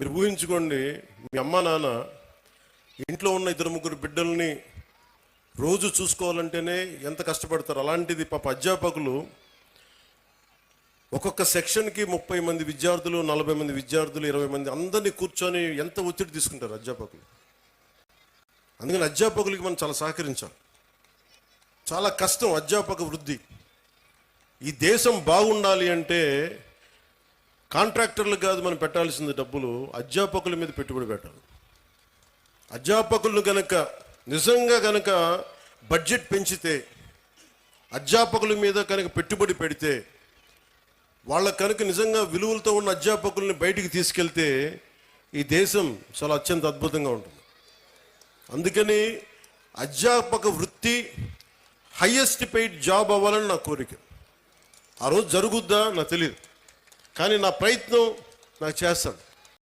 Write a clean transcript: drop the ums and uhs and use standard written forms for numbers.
మీరు ఊహించుకోండి, మీ అమ్మ నాన్న ఇంట్లో ఉన్న 2-3 బిడ్డల్ని రోజు చూసుకోవాలంటేనే ఎంత కష్టపడతారు. అలాంటిది పాప అధ్యాపకులు ఒక్కొక్క సెక్షన్కి 30 మంది విద్యార్థులు, 40 మంది విద్యార్థులు, 20 మంది అందరినీ కూర్చొని ఎంత ఒత్తిడి తీసుకుంటారు అధ్యాపకులు. అందుకని అధ్యాపకులకి మనం చాలా సహకరించాలి. చాలా కష్టం అధ్యాపక వృద్ధి. ఈ దేశం బాగుండాలి అంటే కాంట్రాక్టర్లకు కాదు మనం పెట్టాల్సింది డబ్బులు, అధ్యాపకుల మీద పెట్టుబడి పెట్టాలి. అధ్యాపకులను గనక నిజంగా గనక బడ్జెట్ పెంచితే, అధ్యాపకుల మీద కనుక పెట్టుబడి పెడితే, వాళ్ళ కనుక నిజంగా విలువలతో ఉన్న అధ్యాపకుల్ని బయటికి తీసుకెళ్తే ఈ దేశం చాలా అత్యంత అద్భుతంగా ఉంటుంది. అందుకని అధ్యాపక వృత్తి హయ్యెస్ట్ పెయిడ్ జాబ్ అవ్వాలని నా కోరిక. ఆ రోజు జరుగుద్దా నాకు తెలియదు, కానీ నా ప్రయత్నం నాకు చేస్తాను.